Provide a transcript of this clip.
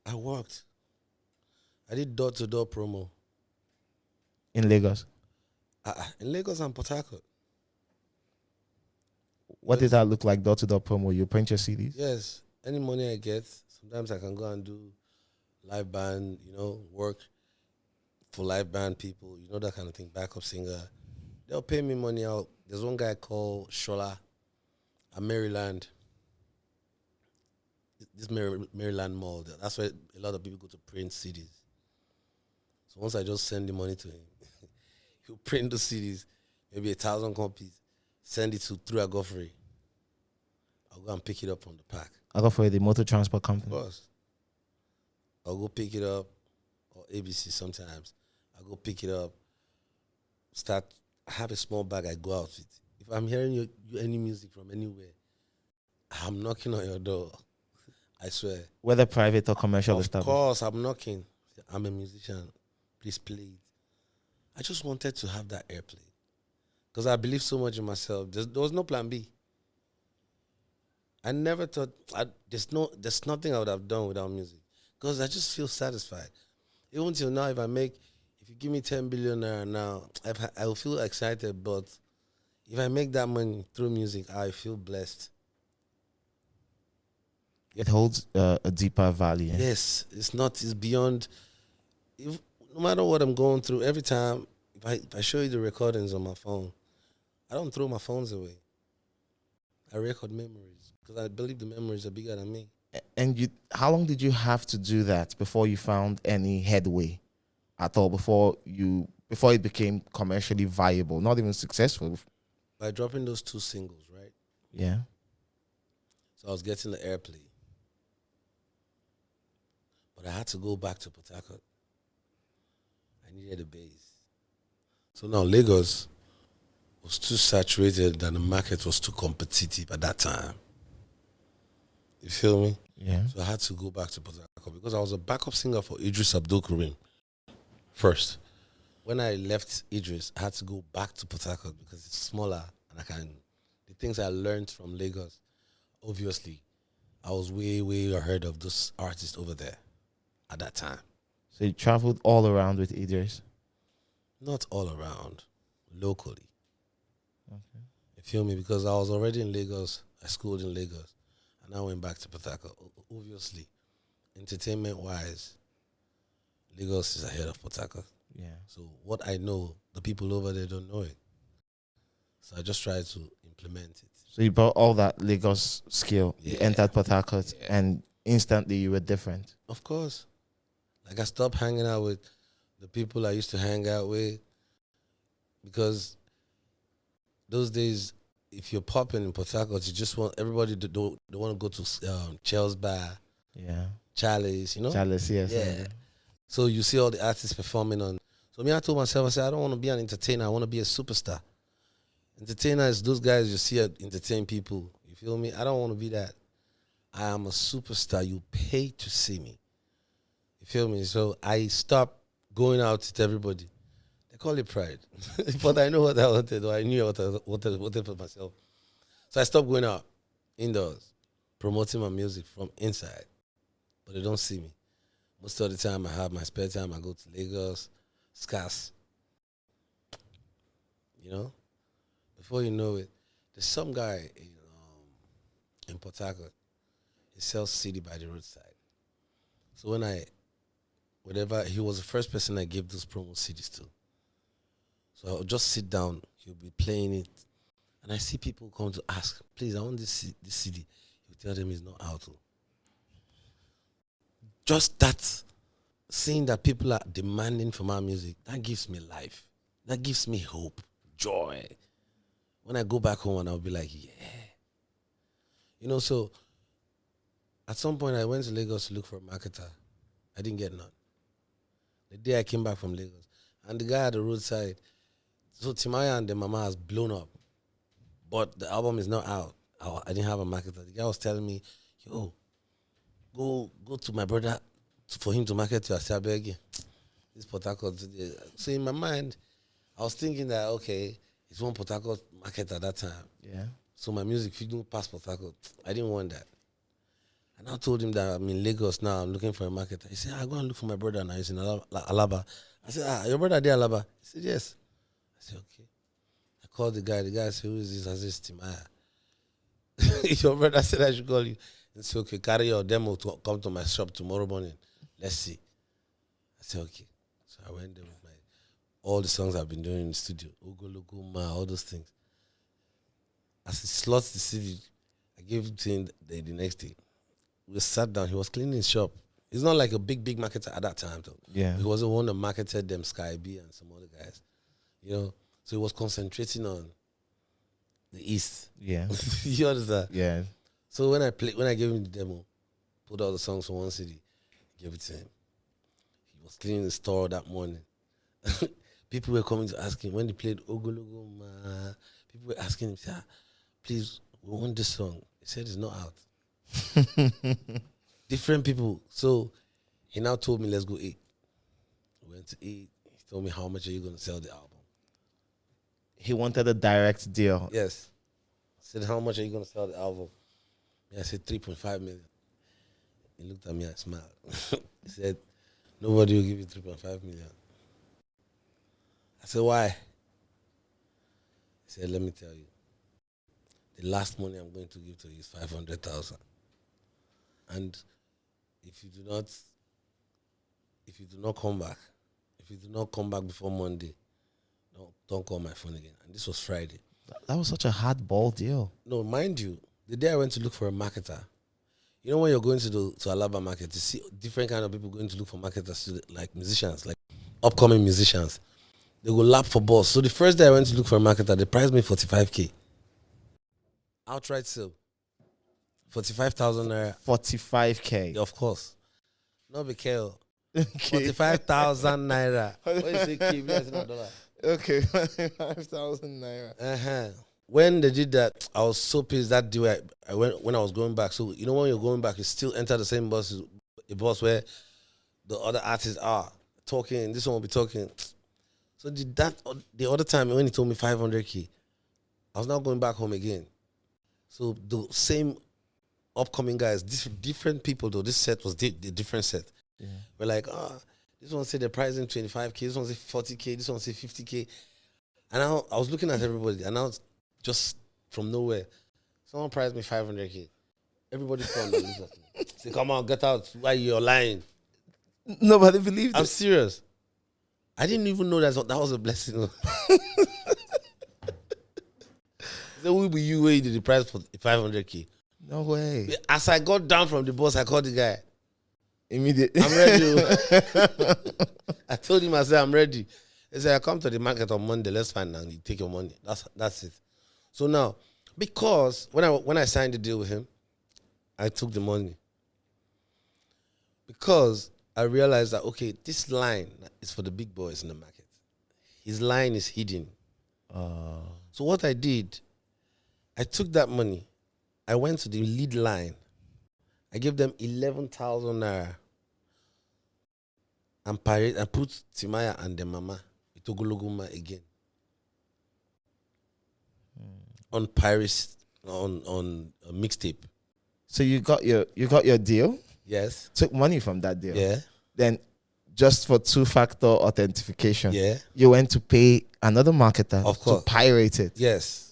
I worked. I did door-to-door promo. In Lagos? In Lagos and Port Harcourt. What did that look like, door-to-door promo? You print your CDs? Yes. Any money I get, sometimes I can go and do live band, work for live band people, that kind of thing, backup singer. They'll pay me money out. There's one guy called Shola at Maryland. This Maryland mall, that's where a lot of people go to print CDs. So once I just send the money to him, he'll print the CDs, maybe 1,000 copies, send it through Agofree. I'll go and pick it up from the pack. Agofree, the motor transport company? Of course. I'll go pick it up, or ABC sometimes. I'll go pick it up, I have a small bag I go out with. If I'm hearing you any music from anywhere, I'm knocking on your door. I swear. Whether private or commercial Of course, I'm knocking. I'm a musician. Please play it. I just wanted to have that airplay. Because I believe so much in myself. There was no plan B. I never thought, there's nothing I would have done without music. Because I just feel satisfied. Even till now, if you give me 10 billion naira now, I will feel excited. But if I make that money through music, I feel blessed. It holds a deeper value. Yes, it's beyond. No matter what I'm going through, every time, if I show you the recordings on my phone, I don't throw my phones away. I record memories because I believe the memories are bigger than me. And how long did you have to do that before you found any headway at all, before it became commercially viable, not even successful? By dropping those 2 singles, right? Yeah. So I was getting the airplay. But I had to go back to Port Harcourt. I needed a base. So now Lagos was too saturated and the market was too competitive at that time. You feel me? Yeah. So I had to go back to Port Harcourt because I was a backup singer for Idris Abdul Karim first. When I left Idris, I had to go back to Port Harcourt because it's smaller and the things I learned from Lagos, obviously, I was way, way ahead of those artists over there at that time. So you traveled all around with Idris? Not all around, locally. Okay. You feel me? Because I was already in Lagos. I schooled in Lagos. And I went back to Port Harcourt. Obviously, entertainment-wise, Lagos is ahead of Port Harcourt. Yeah. So what I know, the people over there don't know it. So I just tried to implement it. So you brought all that Lagos skill. Yeah. You entered Port Harcourt and instantly you were different. Of course. Like I stopped hanging out with the people I used to hang out with because those days, if you're popping in Port Harcourt, you just want everybody to they want to go to Chel's Bar, Charlie's, Charlie's, yes. Yeah. So you see all the artists performing on. So me, I told myself, I said, I don't want to be an entertainer. I want to be a superstar. Entertainers, those guys you see entertain people. You feel me? I don't want to be that. I am a superstar. You pay to see me. You feel me? So I stopped going out with everybody. They call it pride. But I know what I wanted, or I knew what I wanted for myself. So I stopped going out indoors, promoting my music from inside. But they don't see me. Most of the time I have my spare time, I go to Lagos, scarce. Before you know it, there's some guy in Port Harcourt. He sells CD by the roadside. So he was the first person I gave those promo CDs to. So I'll just sit down, he'll be playing it, and I see people come to ask, please, I want this CD. He'll tell them it's not out. Just that, seeing that people are demanding for my music, that gives me life. That gives me hope, joy. When I go back home and I'll be like, yeah. So at some point I went to Lagos to look for a marketer. I didn't get none. The day I came back from Lagos, and the guy at the roadside, so Timaya and Dem Mama has blown up, but the album is not out. I didn't have a marketer. The guy was telling me, yo, go to my brother for him to market to. I said, I beg you. This Port Harcourt. So in my mind, I was thinking that, okay, it's one Port Harcourt market at that time. Yeah. So my music, if you don't pass Port Harcourt, I didn't want that. And I told him that I'm in Lagos now. I'm looking for a marketer. He said, I go and look for my brother now. He's in Alaba. I said, your brother there, Alaba? He said, yes. I said, okay. I called the guy. The guy said, who is this? I said, Timaya. Your brother said I should call you. He said, okay, carry your demo to come to my shop tomorrow morning. Let's see. I said, okay. So I went there with all the songs I've been doing in the studio. Ogologoma, all those things. As he slots the CD, I gave it to him the next day. We sat down. He was cleaning his shop. He's not like a big marketer at that time, though. Yeah. He wasn't one that marketed them, Sky B and some other guys. You know? So he was concentrating on the East. Yeah. You understand? Yeah. So when I gave him the demo, put all the songs on one CD, gave it to him. He was cleaning the store that morning. People were coming to ask him when he played Ogologoma. People were asking him, please, we want this song. He said it's not out. Different people. So he now told me, let's go eat. We went to eat. He told me, how much are you going to sell the album? He wanted a direct deal. Yes. I said, how much are you going to sell the album? I said, 3.5 million. He looked at me and smiled. He said, nobody will give you 3.5 million. I said, why? He said, let me tell you. The last money I'm going to give to you is 500,000. And if you do not come back before Monday, don't call my phone again. And this was Friday. That was such a hardball deal. No, mind you, the day I went to look for a marketer, you know when you're going to Alaba market, you see different kind of people going to look for marketers, like musicians, like upcoming musicians. They go lap for boss. So the first day I went to look for a marketer, they priced me 45K. Outright sale. 45,000 naira. 45K. Yeah, of course. Not be careful. 45,000 naira. What you say, K? It's not dollar. Okay, 45,000 naira. When they did that, I was so pissed that day I went when I was going back. So you know when you're going back, you still enter the same bus, a bus where the other artists are talking. This one will be talking. So the other time when he told me 500K, I was now going back home again. So the same upcoming guys, different people though. This set was the different set. Yeah. We're like, this one said the price in 25K, this one said 40K, this one said 50K. And I was looking at everybody, and now just from nowhere, someone priced me 500K. Everybody come and look at me. Say, come on, get out. Why you're lying? Nobody believed it. I'm serious. I didn't even know that was a blessing. So who be you where you did the price for 500K? No way. As I got down from the bus, I called the guy. Immediately. I'm ready. I told him, I said, I'm ready. He said, I come to the market on Monday, let's find out. You take your money. That's it. So now, because when I signed the deal with him, I took the money. Because I realized that, okay, this line is for the big boys in the market. His line is hidden. So what I did, I took that money. I went to the lead line. I gave them 11,000 naira. And I put Timaya and Dem Mama Ogologoma again. On Paris, on a mixtape. So you got your deal? Yes. Took money from that deal? Yeah. Then just for two-factor authentication, yeah, you went to pay another marketer of course to pirate it? Yes.